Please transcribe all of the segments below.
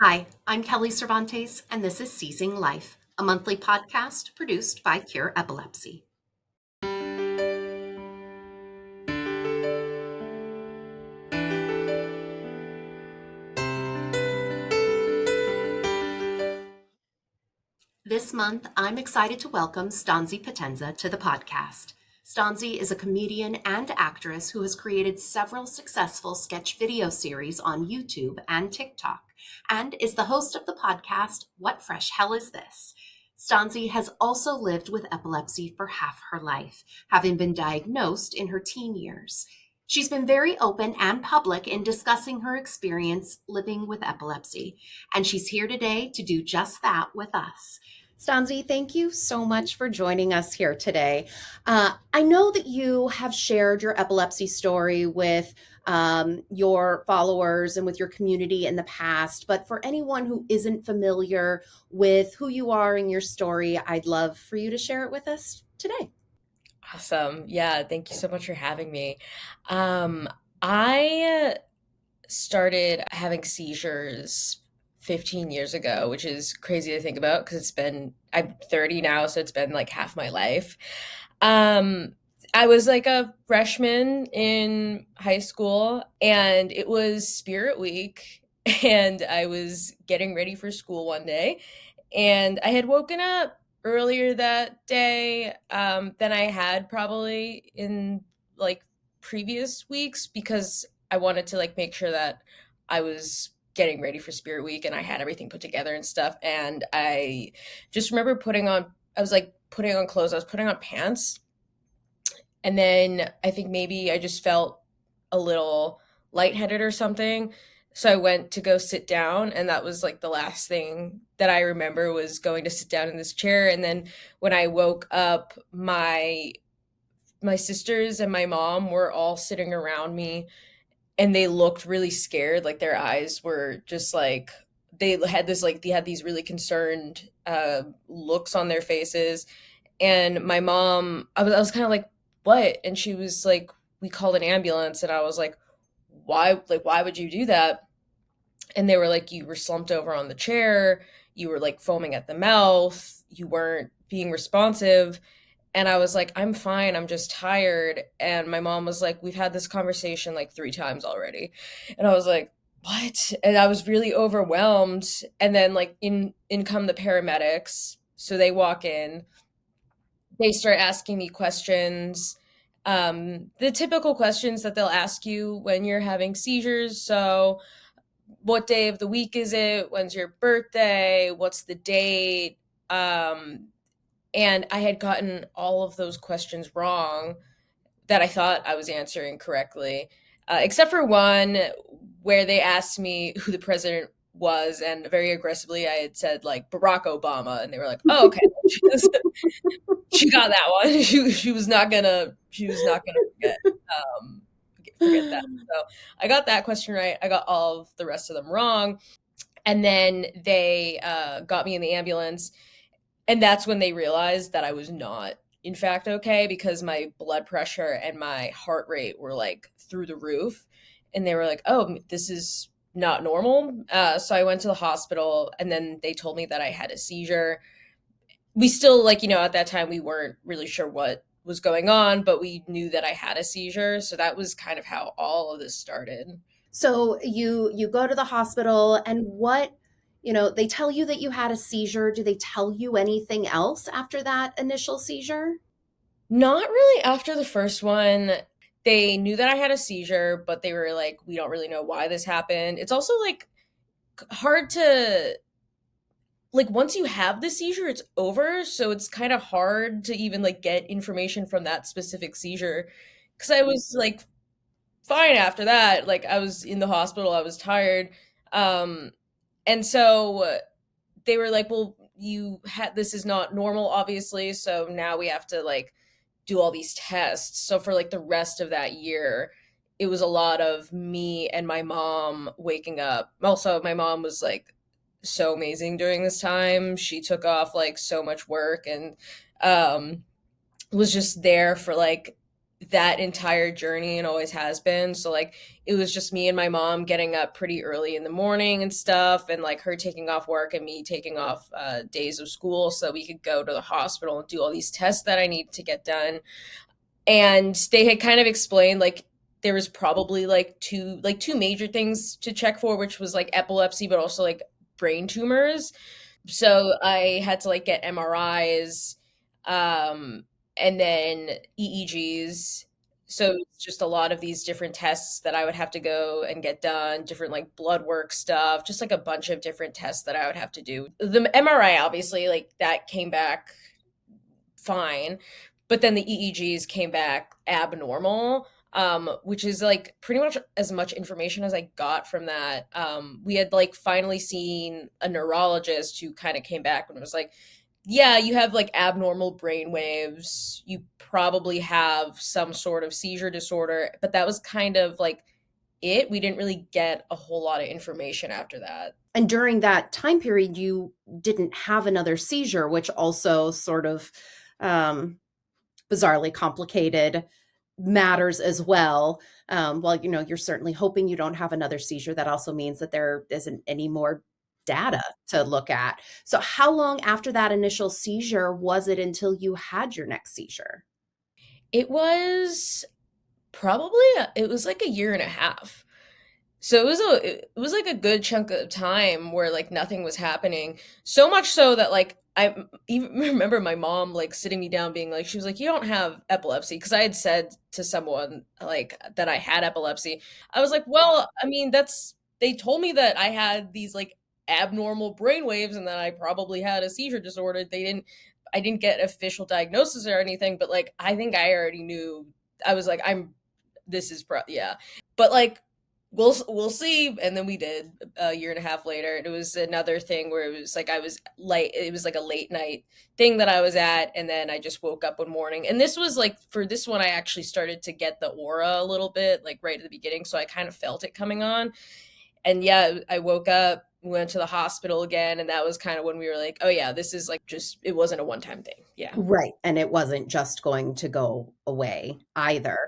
Hi, I'm Kelly Cervantes, and this is Seizing Life, a monthly podcast produced by Cure Epilepsy. This month, I'm excited to welcome Stanzi Potenza to the podcast. Stanzi is a comedian and actress who has created several successful sketch video series on YouTube and TikTok, and is the host of the podcast, What Fresh Hell Is This? Stanzi has also lived with epilepsy for half her life, having been diagnosed in her teen years. She's been very open and public in discussing her experience living with epilepsy, and she's here today to do just that with us. Stanzi, thank you so much for joining us here today. I know that you have shared your epilepsy story with your followers and with your community in the past, but for anyone who isn't familiar with who you are and your story, I'd love for you to share it with us today. Awesome. Yeah, thank you so much for having me. Um, I started having seizures 15 years ago, which is crazy to think about because I'm 30 now, so it's been like half my life. Um, I was like a freshman in high school, and it was Spirit Week, and I was getting ready for school one day, and I had woken up earlier that day than I had probably in like previous weeks because I wanted to like make sure that I was getting ready for Spirit Week and I had everything put together and stuff. And I just remember I was like putting on clothes, I was putting on pants. And then I think maybe I just felt a little lightheaded or something. So I went to go sit down, and that was like the last thing that I remember was going to sit down in this chair. And then when I woke up, my sisters and my mom were all sitting around me, and they looked really scared. Like their eyes were just like they had these really concerned looks on their faces. And my mom, I was kind of like, what? And she was like, we called an ambulance. And I was like, why? Like, why would you do that? And they were like, you were slumped over on the chair, you were like foaming at the mouth, you weren't being responsive. And I was like, I'm fine, I'm just tired. And my mom was like, we've had this conversation like three times already. And I was like, what? And I was really overwhelmed. And then like in come the paramedics. So they walk in, they start asking me questions, the typical questions that they'll ask you when you're having seizures. So what day of the week is it? When's your birthday? What's the date? Um, and I had gotten all of those questions wrong that I thought I was answering correctly, except for one where they asked me who the president was, and very aggressively I had said like Barack Obama, and they were like, "Oh, okay." She got that one. She was not gonna forget that. So I got that question right. I got all of the rest of them wrong. And then they got me in the ambulance. And that's when they realized that I was not, in fact, okay, because my blood pressure and my heart rate were like through the roof. And they were like, oh, this is not normal. So I went to the hospital, and then they told me that I had a seizure. We still, like, at that time, we weren't really sure what was going on, but we knew that I had a seizure. So that was kind of how all of this started. So you go to the hospital, and they tell you that you had a seizure. Do they tell you anything else after that initial seizure? Not really after the first one. They knew that I had a seizure, but they were like, we don't really know why this happened. It's also like hard to, like, once you have the seizure, it's over. So it's kind of hard to even like get information from that specific seizure. Cause I was like fine after that. Like I was in the hospital, I was tired. Um, and so they were like, well, you had this is not normal, obviously. So now we have to like do all these tests. So for like the rest of that year, it was a lot of me and my mom waking up. Also, my mom was like so amazing during this time. She took off like so much work and was just there for like that entire journey and always has been. So like it was just me and my mom getting up pretty early in the morning and stuff, and like her taking off work and me taking off days of school so we could go to the hospital and do all these tests that I needed to get done. And they had kind of explained like there was probably like two major things to check for, which was like epilepsy but also like brain tumors. So I had to like get MRIs, um, and then EEGs. So it's just a lot of these different tests that I would have to go and get done, different like blood work stuff, just like a bunch of different tests that I would have to do. The MRI, obviously, like that came back fine, but then the EEGs came back abnormal, which is like pretty much as much information as I got from that. We had like finally seen a neurologist who kind of came back and was like, yeah, you have like abnormal brain waves. You probably have some sort of seizure disorder, but that was kind of like it. We didn't really get a whole lot of information after that. And during that time period, you didn't have another seizure, which also sort of um, bizarrely complicated matters as well. Well, you're certainly hoping you don't have another seizure. That also means that there isn't any more data to look at. So, how long after that initial seizure was it until you had your next seizure? It was probably it was like a year and a half. So it was like a good chunk of time where like nothing was happening. So much so that like I even remember my mom like sitting me down being like she was like, "You don't have epilepsy," because I had said to someone like that I had epilepsy. I was like, "Well, I mean, that's they told me that I had these like abnormal brain waves and that I probably had a seizure disorder. I didn't get official diagnosis or anything, but like I think I already knew. I was like, I'm this is yeah." But like we'll see. And then we did a year and a half later. And it was another thing where it was like I was late. It was like a late night thing that I was at, and then I just woke up one morning. And this was like for this one, I actually started to get the aura a little bit, like right at the beginning. So I kind of felt it coming on. And yeah, I woke up, went to the hospital again, and that was kind of when we were like, oh yeah, this is like just it wasn't a one time thing. Yeah. Right. And it wasn't just going to go away either.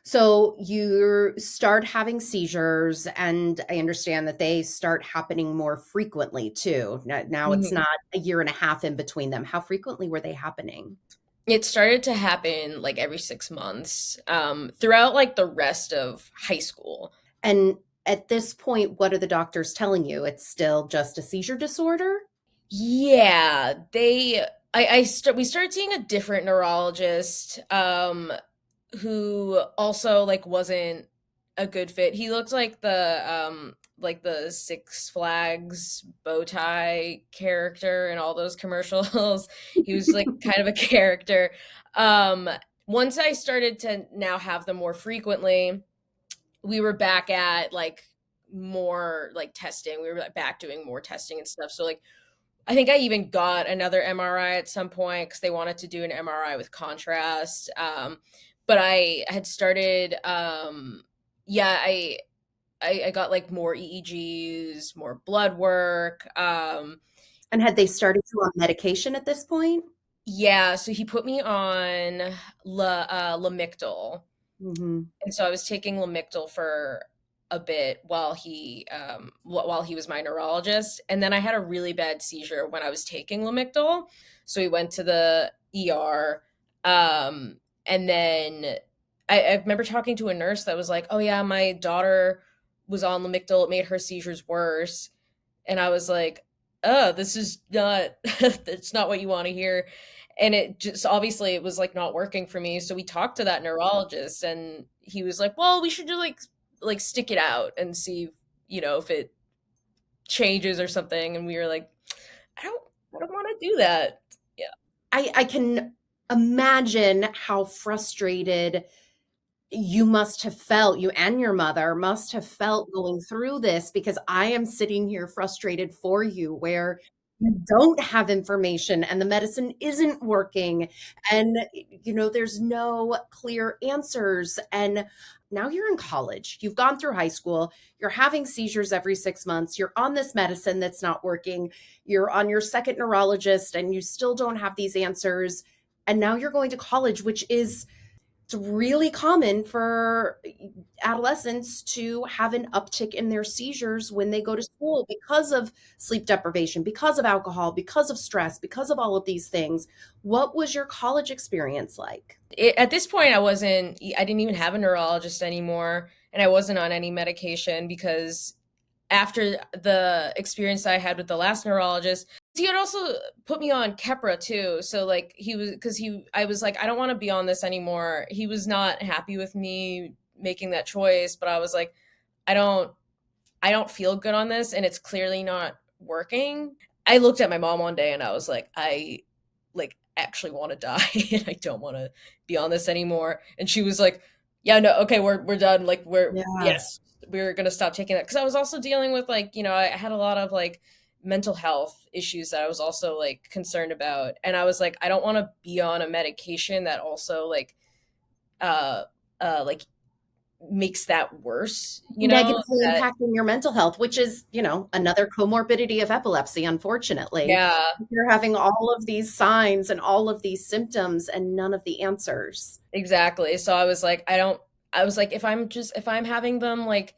So you start having seizures, and I understand that they start happening more frequently too. Now it's Mhm. not a year and a half in between them. How frequently were they happening? It started to happen like every 6 months, throughout like the rest of high school. And at this point, what are the doctors telling you? It's still just a seizure disorder? Yeah, we started seeing a different neurologist, who also like wasn't a good fit. He looked like the Six Flags bow tie character in all those commercials. He was like kind of a character. Um, Once I started to now have them more frequently, we were back at like more like testing. We were like, back doing more testing and stuff. So like I think I even got another MRI at some point because they wanted to do an MRI with contrast. But I had started, yeah, I got like more EEGs, more blood work. And had they started you on medication at this point? Yeah, so he put me on Lamictal. Hmm. And so I was taking Lamictal for a bit while he was my neurologist, and then I had a really bad seizure when I was taking Lamictal. So we went to the ER, and then I remember talking to a nurse that was like, "Oh yeah, my daughter was on Lamictal. It made her seizures worse." And I was like, "Oh, this is not it's not what you want to hear." And it just obviously it was like not working for me. So we talked to that neurologist and he was like, "Well, we should just like stick it out and see, if it changes or something." And we were like, "I don't I don't want to do that." Yeah. I can imagine how frustrated you must have felt, you and your mother must have felt going through this, because I am sitting here frustrated for you where you don't have information and the medicine isn't working, and there's no clear answers. And now you're in college, you've gone through high school, you're having seizures every 6 months, you're on this medicine that's not working, you're on your second neurologist and you still don't have these answers, and now you're going to college, which is it's really common for adolescents to have an uptick in their seizures when they go to school because of sleep deprivation, because of alcohol, because of stress, because of all of these things. What was your college experience like? At this point, I didn't even have a neurologist anymore, and I wasn't on any medication because after the experience I had with the last neurologist, he had also put me on Keppra too. So like I was like, I don't want to be on this anymore. He was not happy with me making that choice, but I was like, I don't, I don't feel good on this, and it's clearly not working. I looked at my mom one day and I was like, I like actually want to die and I don't want to be on this anymore. And she was like, yeah, no, okay, we're done. Like Yeah. yes, we're gonna stop taking that. Cause I was also dealing with like, I had a lot of like mental health issues that I was also like concerned about. And I was like, I don't want to be on a medication that also uh like makes that worse, Negatively that impacting your mental health, which is, another comorbidity of epilepsy, unfortunately. yeah. You're having all of these signs and all of these symptoms and none of the answers. Exactly. So I was like, if I'm having them like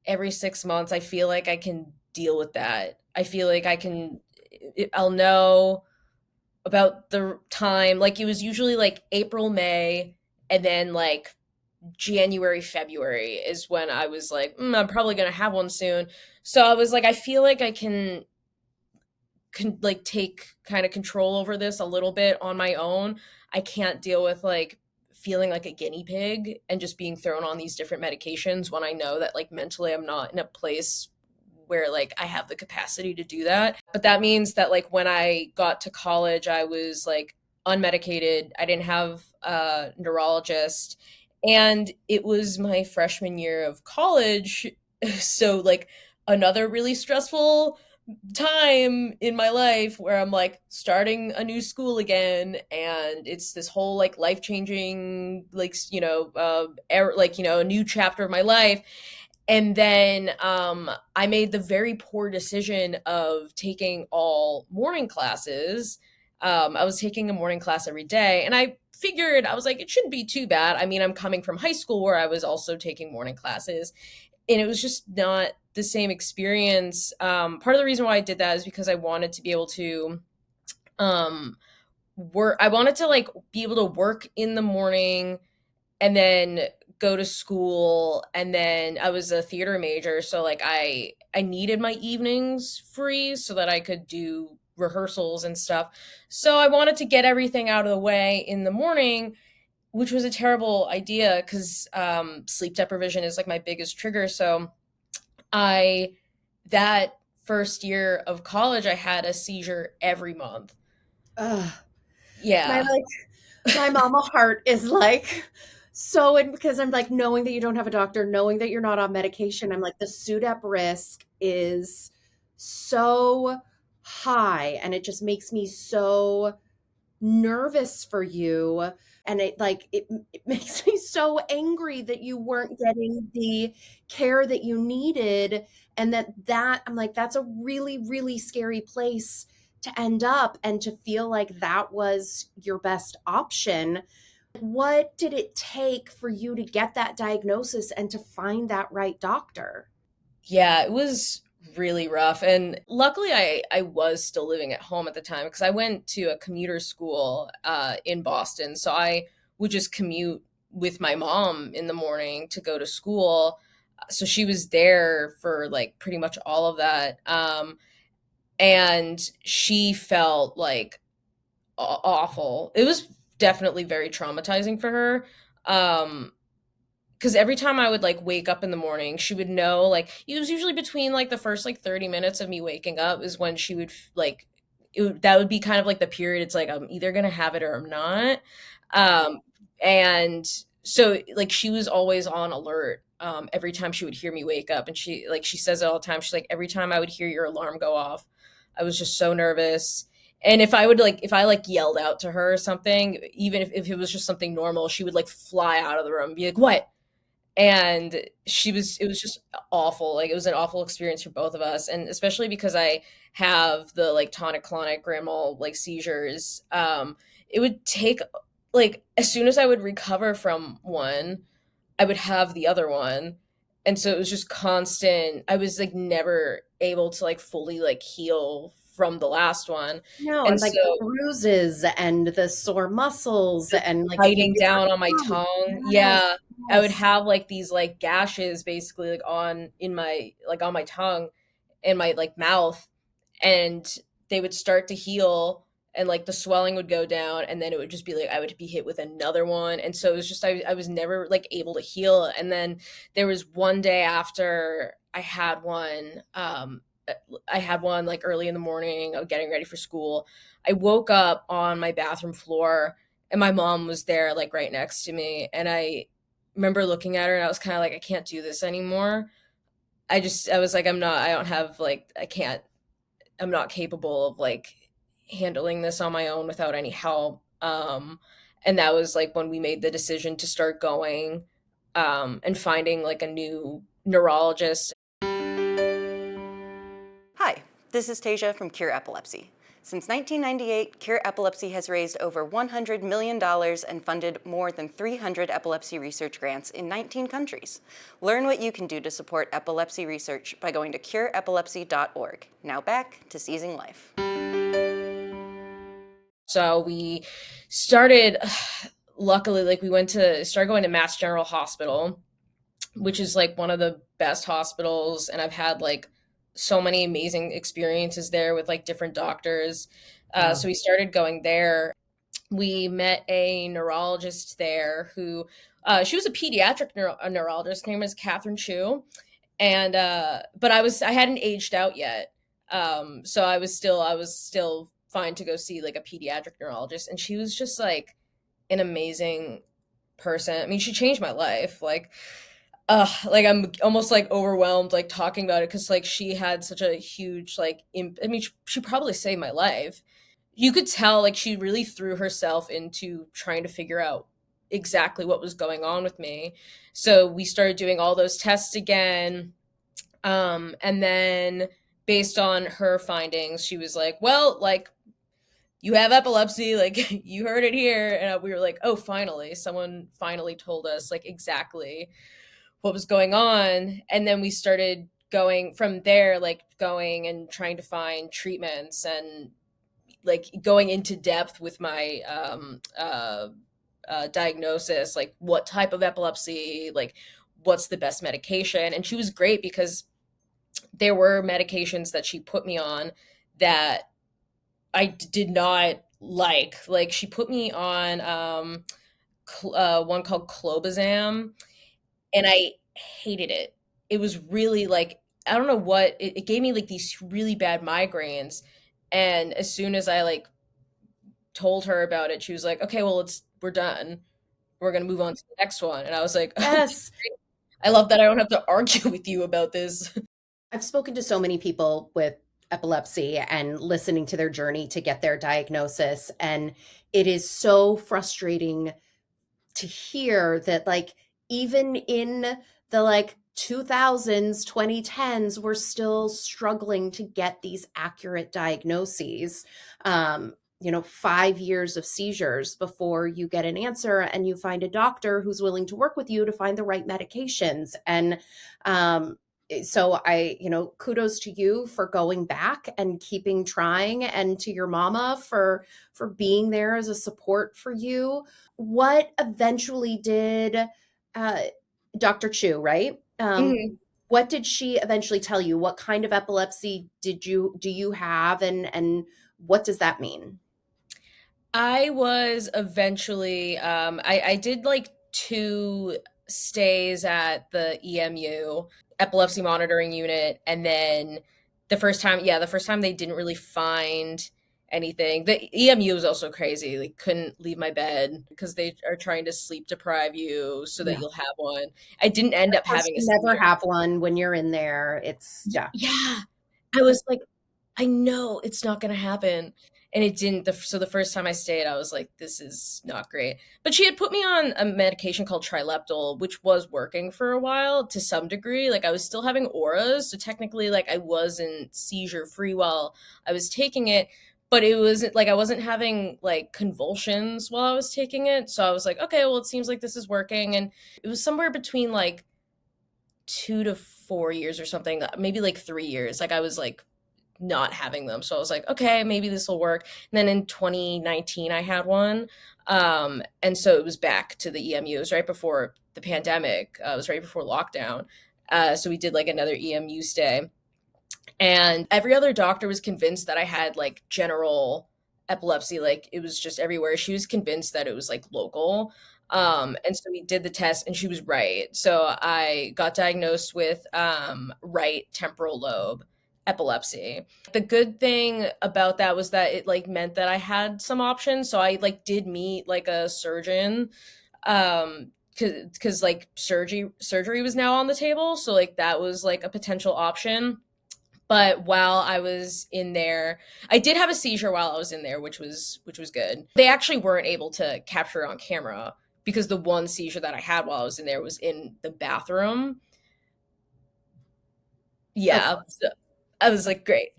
every 6 months, I feel like I can deal with that. I feel like I'll know about the time. Like it was usually like April, May, and then like January, February is when I was like, I'm probably going to have one soon. So I was like, I feel like I can like take kind of control over this a little bit on my own. I can't deal with like feeling like a guinea pig and just being thrown on these different medications when I know that like mentally I'm not in a place where like I have the capacity to do that. But that means that like when I got to college, I was like unmedicated. I didn't have a neurologist, and it was my freshman year of college. So like another really stressful time in my life where I'm like starting a new school again, and it's this whole like life changing a new chapter of my life. And then I made the very poor decision of taking all morning classes. I was taking a morning class every day, and I was like, it shouldn't be too bad. I mean, I'm coming from high school where I was also taking morning classes, and it was just not the same experience. Part of the reason why I did that is because I wanted to be able to um, work. I wanted to like be able to work in the morning and then go to school. And then I was a theater major, so like I needed my evenings free so that I could do rehearsals and stuff. So I wanted to get everything out of the way in the morning, which was a terrible idea because sleep deprivation is like my biggest trigger. So I that first year of college, I had a seizure every month. Ugh. My Yeah. like my mama heart is like so, and because I'm like knowing that you don't have a doctor, knowing that you're not on medication, I'm like the SUDEP risk is so high and it just makes me so nervous for you. And it makes me so angry that you weren't getting the care that you needed, and that I'm like, that's a really really scary place to end up and to feel like that was your best option. What did it take for you to get that diagnosis and to find that right doctor? Yeah, it was really rough. And luckily I was still living at home at the time because I went to a commuter school in Boston. So I would just commute with my mom in the morning to go to school. So she was there for like pretty much all of that. And she felt like awful. It was definitely very traumatizing for her. Because every time I would like wake up in the morning, she would know like it was usually between like the first like 30 minutes of me waking up is when she would that would be kind of like the period. It's like I'm either gonna have it or I'm not. Um, and so like she was always on alert. Every time she would hear me wake up, and she says it all the time. She's like, every time I would hear your alarm go off, I was just so nervous. And if I like yelled out to her or something, even if it was just something normal, she would like fly out of the room and be like, what? And it was just awful. Like it was an awful experience for both of us, and especially because I have the like tonic clonic grand mal like seizures. It would take like as soon as I would recover from one, I would have the other one. And so it was just constant. I was like never able to like fully like heal from the last one. No, And and so like the bruises and the sore muscles the and like if you biting get your down on my tongue. tongue, Yes, yeah, I would yes. have like these like gashes basically like on my tongue and my like mouth, and they would start to heal, and like the swelling would go down, and then it would just be like I would be hit with another one. And so it was just I was never like able to heal. And then there was one day after I had one like early in the morning. I was getting ready for school. I woke up on my bathroom floor, and my mom was there like right next to me, and I remember looking at her, and I was kind of like, I can't do this anymore. I was like, I don't have like, I'm not capable of like handling this on my own without any help. And that was like when we made the decision to start going, and finding like a new neurologist. Hi, this is Tasia from Cure Epilepsy. Since 1998, Cure Epilepsy has raised over $100 million and funded more than 300 epilepsy research grants in 19 countries. Learn what you can do to support epilepsy research by going to cureepilepsy.org. Now back to Seizing Life. So we started, luckily, like started going to Mass General Hospital, which is like one of the best hospitals. And I've had like so many amazing experiences there with like different doctors. Wow. So we started going there. We met a neurologist there who, she was a pediatric neurologist. Her name was Catherine Chu. And, but I hadn't aged out yet. So I was still fine to go see like a pediatric neurologist. And she was just like an amazing person. I mean, she changed my life. Like I'm almost like overwhelmed like talking about it because like she had such a huge like I mean she probably saved my life. You could tell like she really threw herself into trying to figure out exactly what was going on with me. So we started doing all those tests again. And then based on her findings, she was like, well, like you have epilepsy, like you heard it here. And we were like, oh, finally, someone finally told us like exactly what was going on. And then we started going from there, like going and trying to find treatments and like going into depth with my diagnosis, like what type of epilepsy, like what's the best medication. And she was great because there were medications that she put me on that I did not like. Like she put me on one called clobazam, and I hated it. It was really like I don't know what it gave me like these really bad migraines. And as soon as I like told her about it, she was like, "Okay, well, we're done. We're gonna move on to the next one." And I was like, "Okay, Yes. I love that I don't have to argue with you about this." I've spoken to so many people with epilepsy and listening to their journey to get their diagnosis. And it is so frustrating to hear that, like, even in the like 2000s, 2010s, we're still struggling to get these accurate diagnoses. 5 years of seizures before you get an answer and you find a doctor who's willing to work with you to find the right medications. And so kudos to you for going back and keeping trying, and to your mama for being there as a support for you. What eventually did uh, Dr. Chu, right? Mhm. What did she eventually tell you? What kind of epilepsy do you have, and what does that mean? I was eventually I did like two stays at the EMU, epilepsy monitoring unit, and then the first time they didn't really find anything. The EMU was also crazy. Like couldn't leave my bed because they are trying to sleep deprive you so that Yeah. you'll have one. I didn't end Of up course, having a you never seizure. have one when you're in there. It's yeah. Yeah. I was like, I know it's not gonna happen. And it didn't. So the first time I stayed, I was like, this is not great. But she had put me on a medication called Trileptal, which was working for a while to some degree. Like I was still having auras. So technically, like I wasn't seizure free while I was taking it. but it wasn't like I wasn't having like convulsions while I was taking it. So I was like, okay, well, it seems like this is working. And it was somewhere between like 2 to 4 years or something, maybe like 3 years. Like I was like not having them. So I was like, okay, maybe this will work. And then in 2019, I had one. And so it was back to the EMU. It was right before the pandemic. It was right before lockdown. So we did like another EMU stay. And every other doctor was convinced that I had like general epilepsy, like it was just everywhere. She was convinced that it was like local. And so we did the test and she was right. So I got diagnosed with right temporal lobe epilepsy. The good thing about that was that it like meant that I had some options. So I like did meet like a surgeon because like surgery was now on the table. So like that was like a potential option. But while I was in there, I did have a seizure while I was in there, which was good. They actually weren't able to capture it on camera because the one seizure that I had while I was in there was in the bathroom. Yeah, so I was like, great.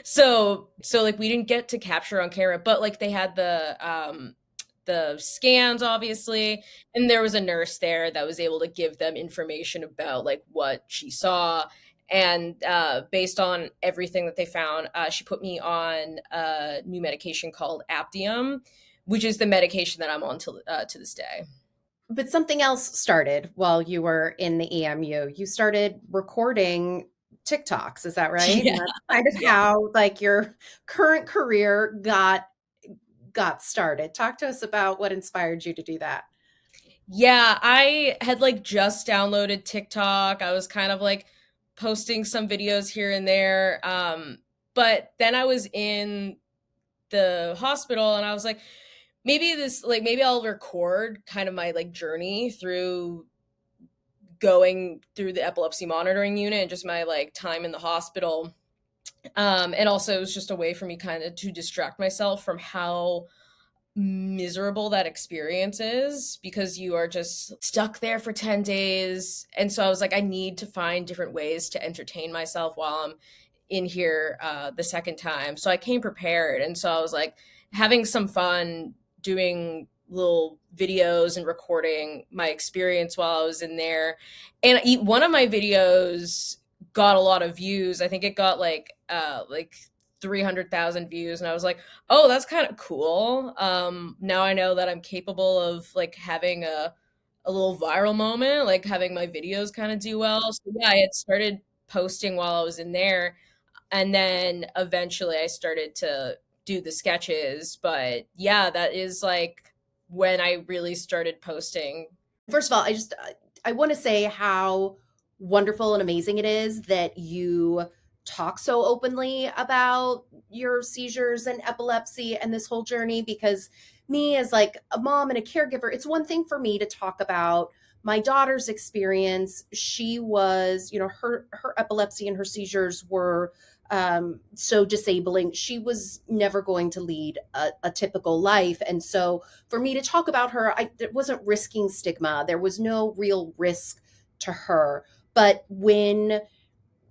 So like we didn't get to capture on camera, but like they had the scans obviously, and there was a nurse there that was able to give them information about like what she saw. And based on everything that they found, she put me on a new medication called Aptium, which is the medication that I'm on to this day. But something else started while you were in the EMU. You started recording TikToks, is that right? Yeah. And that's kind of how like your current career got started. Talk to us about what inspired you to do that. Yeah, I had like just downloaded TikTok. I was kind of like posting some videos here and there. But then I was in the hospital and I was like, maybe I'll record kind of my like journey through going through the epilepsy monitoring unit and just my like time in the hospital. And also it was just a way for me kind of to distract myself from how miserable that experience is because you are just stuck there for 10 days. And so I was like, I need to find different ways to entertain myself while I'm in here the second time. So I came prepared. And so I was like having some fun doing little videos and recording my experience while I was in there. And one of my videos got a lot of views. I think it got like 300,000 views. And I was like, oh, that's kind of cool. Now I know that I'm capable of like having a little viral moment, like having my videos kind of do well. So yeah, I had started posting while I was in there. And then eventually I started to do the sketches. But yeah, that is like when I really started posting. First of all, I want to say how wonderful and amazing it is that you talk so openly about your seizures and epilepsy and this whole journey, because me as like a mom and a caregiver, it's one thing for me to talk about my daughter's experience. She was, her epilepsy and her seizures were so disabling. She was never going to lead a typical life. And so for me to talk about her, it wasn't risking stigma. There was no real risk to her. But when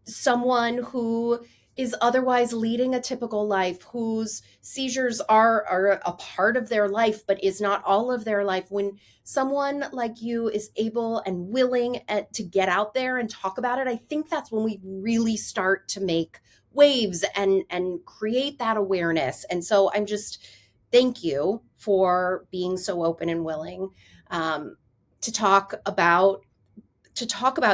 someone who is otherwise leading a typical life, whose seizures are a part of their life, but is not all of their life, when someone like you is able and willing to get out there and talk about it, I think that's when we really start to make waves and create that awareness. And so I'm just, thank you for being so open and willing to talk about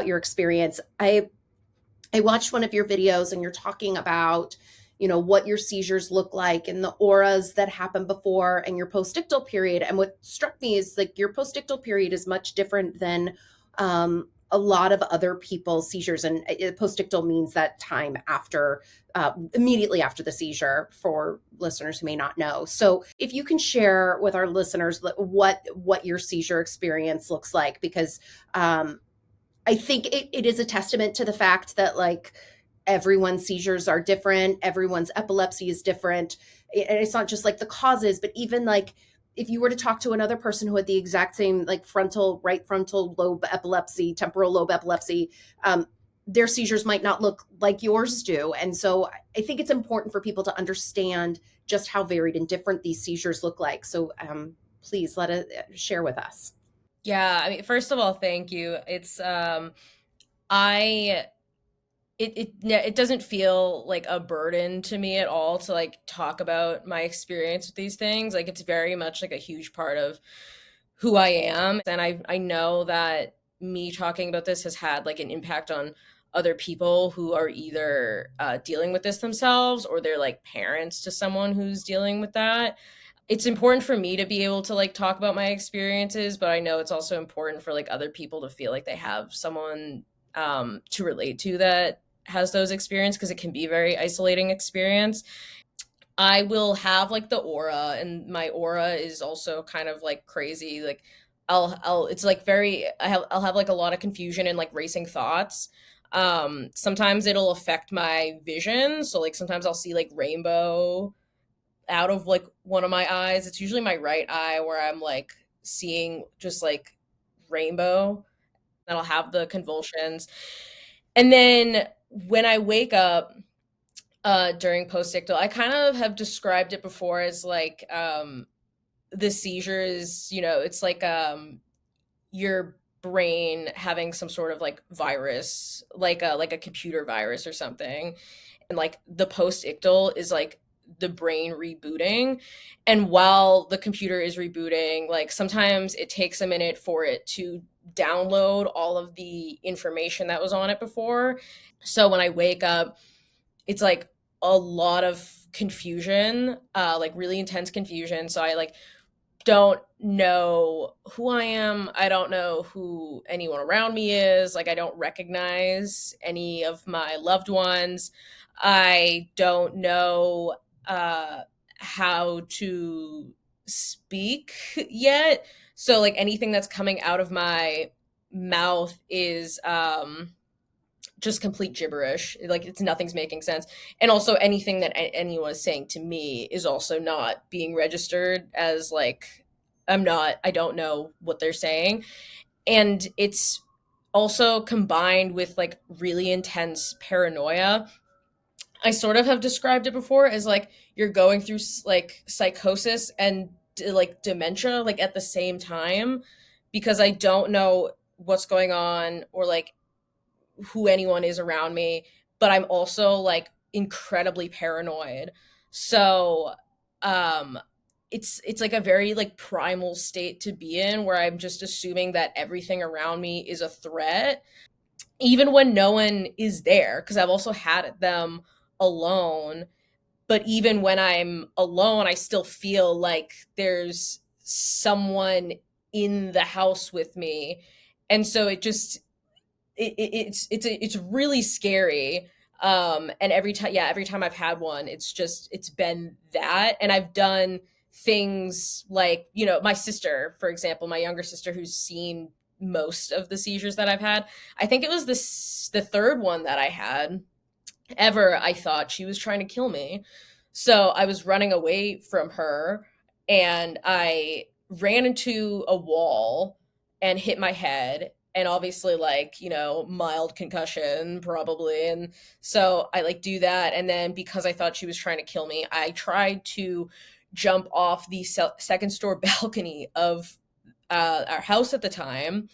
your experience. I watched one of your videos and you're talking about, what your seizures look like and the auras that happen before and your postictal period. And what struck me is like your postictal period is much different than a lot of other people's seizures. And postictal means that time after, immediately after the seizure, for listeners who may not know. So if you can share with our listeners what your seizure experience looks like, because I think it is a testament to the fact that like everyone's seizures are different. Everyone's epilepsy is different. And it's not just like the causes, but even like if you were to talk to another person who had the exact same like right frontal lobe epilepsy, temporal lobe epilepsy, their seizures might not look like yours do. And so I think it's important for people to understand just how varied and different these seizures look like. So please let us share with us. Yeah, I mean, first of all, thank you. It's I it doesn't feel like a burden to me at all to like talk about my experience with these things. Like it's very much like a huge part of who I am, and I know that me talking about this has had like an impact on other people who are either dealing with this themselves or they're like parents to someone who's dealing with that. It's important for me to be able to like talk about my experiences, but I know it's also important for like other people to feel like they have someone to relate to that has those experiences, because it can be a very isolating experience. I will have like the aura, and my aura is also kind of like crazy. Like I'll it's like very I'll have like a lot of confusion and like racing thoughts. Sometimes it'll affect my vision. So like sometimes I'll see like rainbow out of like one of my eyes. It's usually my right eye where I'm like seeing just like rainbow. That'll have the convulsions. And then when I wake up during postictal, I kind of have described it before as like the seizures, you know, it's like your brain having some sort of like virus, like a computer virus or something. And like the postictal is like the brain rebooting. And while the computer is rebooting, like sometimes it takes a minute for it to download all of the information that was on it before. So when I wake up, it's like a lot of confusion, like really intense confusion. So I like don't know who I am. I don't know who anyone around me is. Like I don't recognize any of my loved ones. I don't know how to speak yet. So like anything that's coming out of my mouth is just complete gibberish. Like it's nothing's making sense. And also anything that anyone is saying to me is also not being registered as like I don't know what they're saying. And it's also combined with like really intense paranoia. I sort of have described it before as like you're going through like psychosis and like dementia like at the same time, because I don't know what's going on or like who anyone is around me, but I'm also like incredibly paranoid. So um it's like a very like primal state to be in, where I'm just assuming that everything around me is a threat even when no one is there, because I've also had them alone. But even when I'm alone, I still feel like there's someone in the house with me. And so it just it's really scary. And every time I've had one, it's been that. And I've done things like, you know, my sister, for example, my younger sister, who's seen most of the seizures that I've had, I think it was the third one that I had ever, I thought she was trying to kill me. So I was running away from her, and I ran into a wall and hit my head. And obviously, like, you know, mild concussion probably. And so I like do that. And then because I thought she was trying to kill me, I tried to jump off the second store balcony of our house at the time,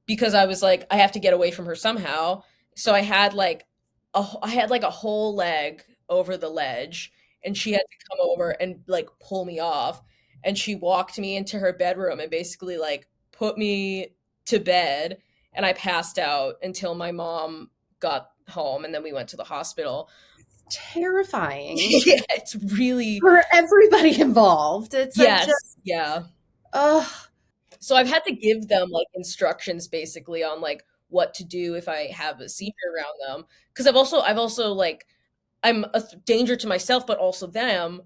because I was like, I have to get away from her somehow. So I had like a whole leg over the ledge, and she had to come over and like pull me off. And she walked me into her bedroom and basically like put me to bed, and I passed out until my mom got home, and then we went to the hospital. Terrifying. Yeah, it's really for everybody involved. It's yes, just, yeah. ugh. So I've had to give them like instructions basically on like what to do if I have a seizure around them, because I've also like I'm a danger to myself but also them,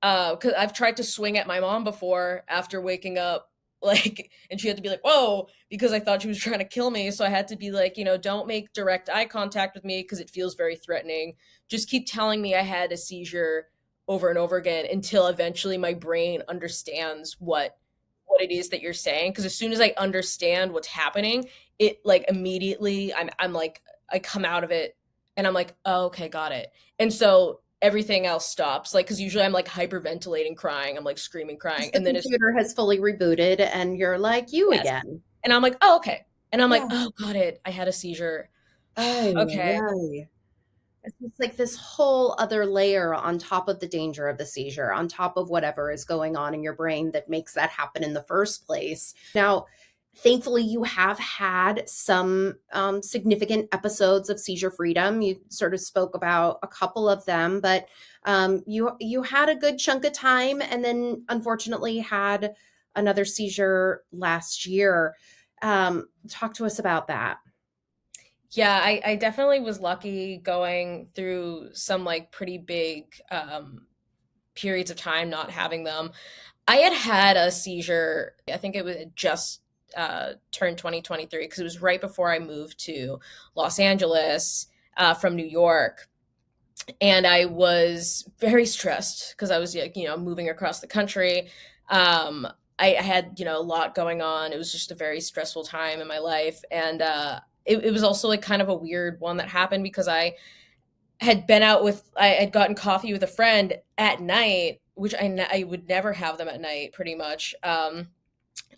because I've tried to swing at my mom before after waking up, like, and she had to be like, whoa, because I thought she was trying to kill me. So I had to be like, you know, don't make direct eye contact with me because it feels very threatening. Just keep telling me I had a seizure over and over again until eventually my brain understands what it is that you're saying. Because as soon as I understand what's happening, it like immediately I'm like I come out of it and I'm like, oh, okay, got it. And so everything else stops. Like, cause usually I'm like hyperventilating, crying. I'm like screaming, crying. The And then it's, computer has fully rebooted and you're like you yes. again. And I'm like, oh, okay. And I'm like, Yeah. oh, got it. I had a seizure. Okay. Ay. It's like this whole other layer on top of the danger of the seizure, on top of whatever is going on in your brain that makes that happen in the first place. Now, thankfully, you have had some significant episodes of seizure freedom. You sort of spoke about a couple of them, but you had a good chunk of time, and then unfortunately had another seizure last year. Talk to us about that. Yeah, I definitely was lucky going through some like pretty big periods of time not having them. I had a seizure. I think it was just turned 2023 because it was right before I moved to Los Angeles from New York. And I was very stressed because I was, moving across the country. I had, a lot going on. It was just a very stressful time in my life. And it was also like kind of a weird one that happened because I had gotten coffee with a friend at night, which I would never have them at night pretty much.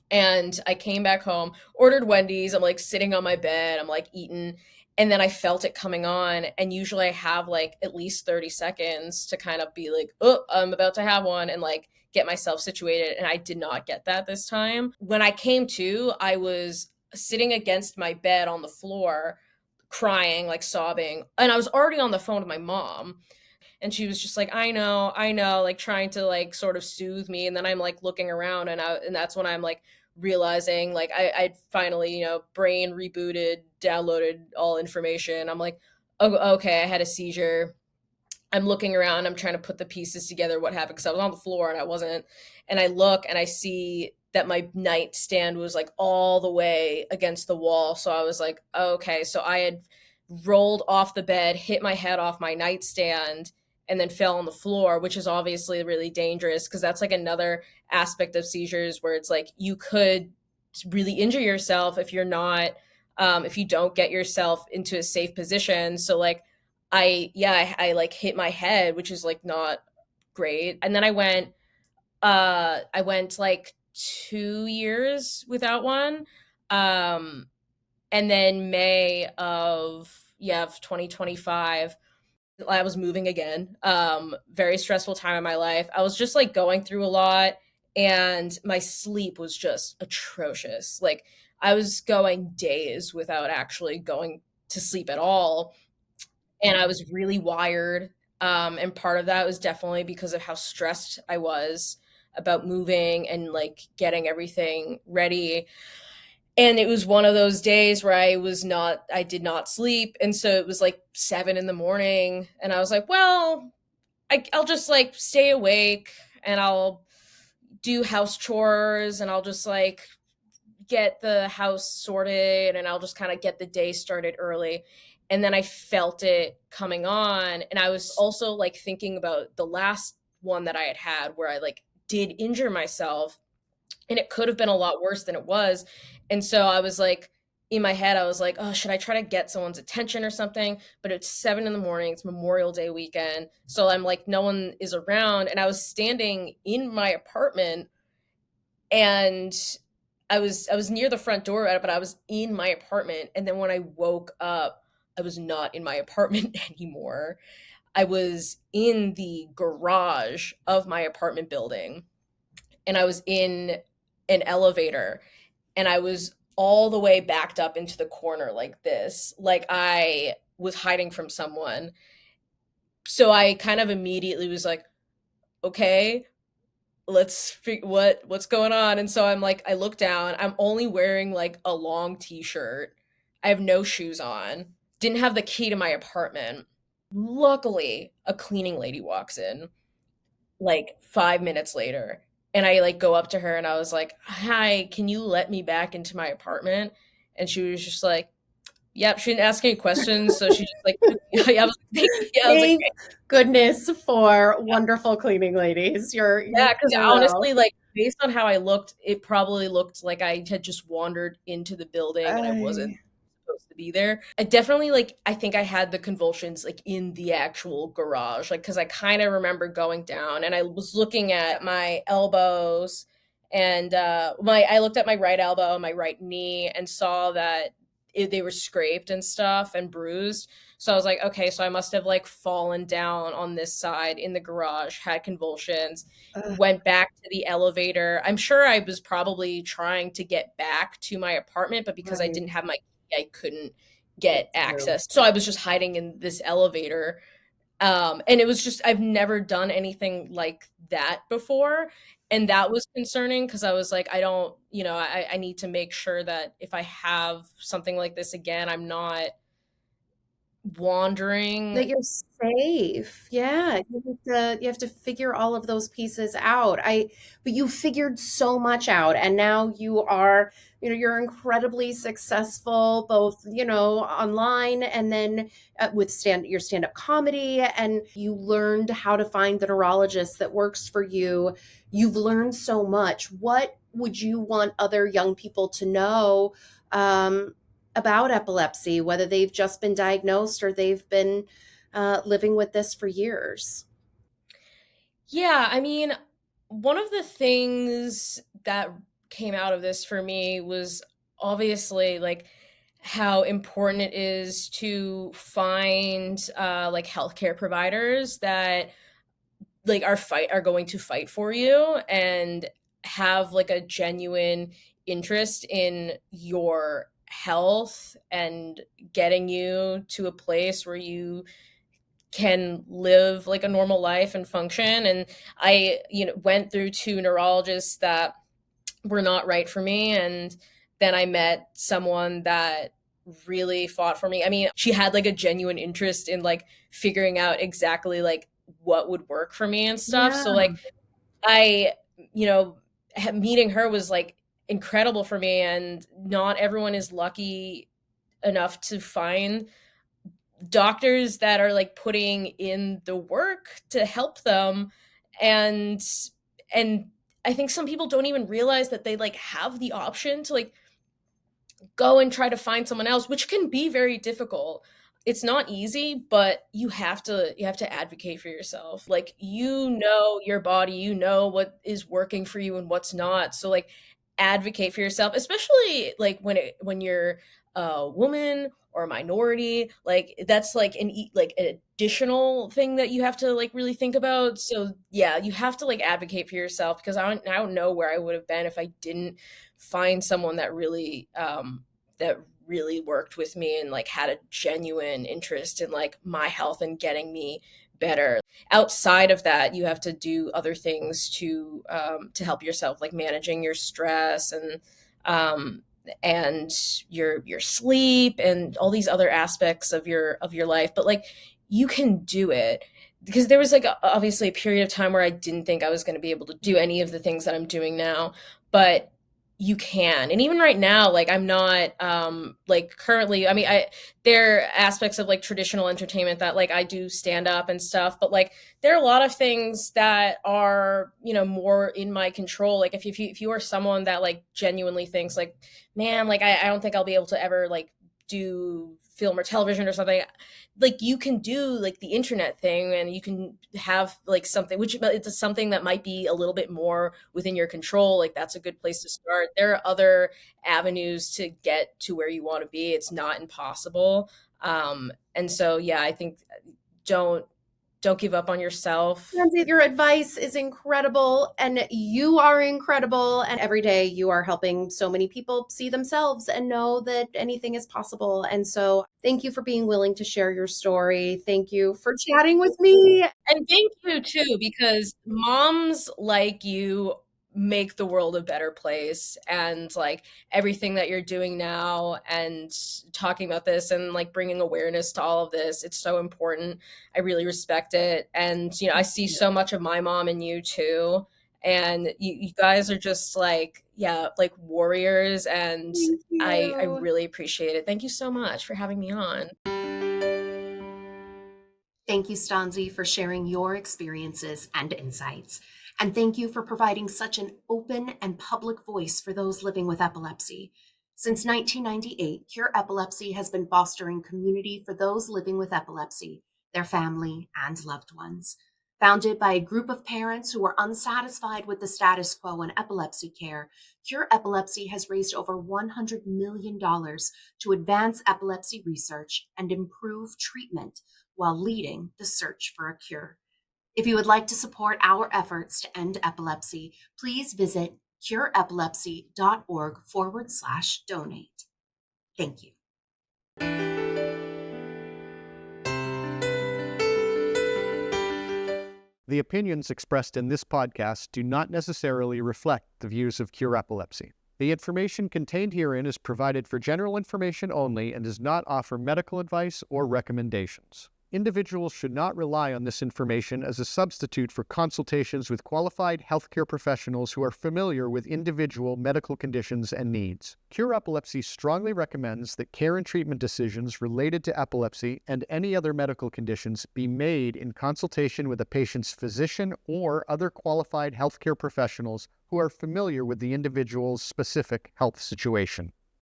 And I came back home, ordered Wendy's. I'm like sitting on my bed, I'm like eating. And then I felt it coming on. And usually I have like at least 30 seconds to kind of be like, oh, I'm about to have one and like get myself situated. And I did not get that this time. When I came to, I was sitting against my bed on the floor, crying, like sobbing. And I was already on the phone with my mom. And she was just like, I know, like trying to like sort of soothe me. And then I'm like looking around and that's when I'm like realizing like I'd finally, brain rebooted, downloaded all information. I'm like, oh, okay, I had a seizure. I'm looking around, I'm trying to put the pieces together, what happened, because I was on the floor and I wasn't. And I look and I see that my nightstand was like all the way against the wall. So I was like, okay, so I had rolled off the bed, hit my head off my nightstand, and then fell on the floor, which is obviously really dangerous because that's like another aspect of seizures where it's like you could really injure yourself if you're not, if you don't get yourself into a safe position. So like, I like hit my head, which is like not great. And then I went like 2 years without one. Um, and then May of 2025, I was moving again. Very stressful time in my life. I was just like going through a lot and my sleep was just atrocious. Like I was going days without actually going to sleep at all. And I was really wired. And part of that was definitely because of how stressed I was about moving and like getting everything ready. And it was one of those days where I did not sleep. And so it was like 7 in the morning. And I was like, well, I'll just like stay awake and I'll do house chores and I'll just like get the house sorted and I'll just kind of get the day started early. And then I felt it coming on. And I was also like thinking about the last one that I had where I like did injure myself and it could have been a lot worse than it was. And so I was like, in my head, I was like, oh, should I try to get someone's attention or something? But it's 7 in the morning, it's Memorial Day weekend. So I'm like, no one is around. And I was standing in my apartment and I was near the front door, but I was in my apartment. And then when I woke up, I was not in my apartment anymore. I was in the garage of my apartment building and I was in an elevator and I was all the way backed up into the corner like this, like I was hiding from someone. So I kind of immediately was like, okay, let's figure what's going on. And so I'm like, I look down, I'm only wearing like a long t-shirt. I have no shoes on. Didn't have the key to my apartment. Luckily, a cleaning lady walks in like 5 minutes later. And I like go up to her and I was like, "Hi, can you let me back into my apartment?" And she was just like, "Yep." She didn't ask any questions, so she just like, yeah, I was like, yeah, I was like, Thank goodness for wonderful cleaning ladies. yeah, because So well. honestly, like based on how I looked, it probably looked like I had just wandered into the building and I wasn't I supposed to be there. I definitely like, I think I had the convulsions like in the actual garage, like, because I kind of remember going down and I was looking at my elbows and I looked at my right elbow, my right knee, and saw that they were scraped and stuff and bruised. So I was like, okay, so I must have like fallen down on this side in the garage, had convulsions, Ugh, went back to the elevator. I'm sure I was probably trying to get back to my apartment, but because I right. didn't have my key, I couldn't get Get through. access. So I was just hiding in this elevator. And it was just, I've never done anything like that before. And that was concerning because I was like, I don't, I need to make sure that if I have something like this again, I'm not wandering. That you're safe. Yeah, you have to figure all of those pieces out. But you figured so much out, and now you are, you're incredibly successful both, online and then with your stand-up comedy, and you learned how to find the neurologist that works for you. You've learned so much. What would you want other young people to know? About epilepsy, whether they've just been diagnosed or they've been living with this for years. Yeah, I mean, one of the things that came out of this for me was obviously like how important it is to find like healthcare providers that like are going to fight for you and have like a genuine interest in your health and getting you to a place where you can live like a normal life and function. And I, went through two neurologists that were not right for me. And then I met someone that really fought for me. I mean, she had like a genuine interest in like figuring out exactly like what would work for me and stuff. Yeah. So like I, meeting her was like incredible for me. And not everyone is lucky enough to find doctors that are like putting in the work to help them. And and I think some people don't even realize that they like have the option to like go and try to find someone else, which can be very difficult. It's not easy, but you have to advocate for yourself. Like, your body, what is working for you and what's not. So like advocate for yourself, especially like when you're a woman or a minority. Like that's like like an additional thing that you have to like really think about. So yeah, you have to like advocate for yourself, because I don't know where I would have been if I didn't find someone that really worked with me and like had a genuine interest in like my health and getting me better. Outside of that, you have to do other things to help yourself, like managing your stress um, and your sleep and all these other aspects of your life. But like you can do it, because there was like obviously a period of time where I didn't think I was going to be able to do any of the things that I'm doing now, but you can. And even right now, like I'm not like currently, I mean, I there are aspects of like traditional entertainment that like I do stand up and stuff, but like there are a lot of things that are, more in my control. Like if you are someone that like genuinely thinks like, man, like I don't think I'll be able to ever like do film or television or something, like you can do like the internet thing, and you can have like something which it's something that might be a little bit more within your control. Like that's a good place to start. There are other avenues to get to where you want to be. It's not impossible. And so yeah, I think don't don't give up on yourself. Lindsay, your advice is incredible, and you are incredible. And every day you are helping so many people see themselves and know that anything is possible. And so, thank you for being willing to share your story. Thank you for chatting with me. And thank you too, because moms like you make the world a better place. And like everything that you're doing now and talking about this and like bringing awareness to all of this, it's so important. I really respect it. And, I see so much of my mom in you too. And you guys are just like, yeah, like warriors. And Thank I you. really appreciate it. Thank you so much for having me on. Thank you, Stanzi, for sharing your experiences and insights. And thank you for providing such an open and public voice for those living with epilepsy. Since 1998, Cure Epilepsy has been fostering community for those living with epilepsy, their family, and loved ones. Founded by a group of parents who were unsatisfied with the status quo in epilepsy care, Cure Epilepsy has raised over $100 million to advance epilepsy research and improve treatment while leading the search for a cure. If you would like to support our efforts to end epilepsy, please visit cureepilepsy.org/donate. Thank you. The opinions expressed in this podcast do not necessarily reflect the views of Cure Epilepsy. The information contained herein is provided for general information only and does not offer medical advice or recommendations. Individuals should not rely on this information as a substitute for consultations with qualified healthcare professionals who are familiar with individual medical conditions and needs. Cure Epilepsy strongly recommends that care and treatment decisions related to epilepsy and any other medical conditions be made in consultation with a patient's physician or other qualified healthcare professionals who are familiar with the individual's specific health situation.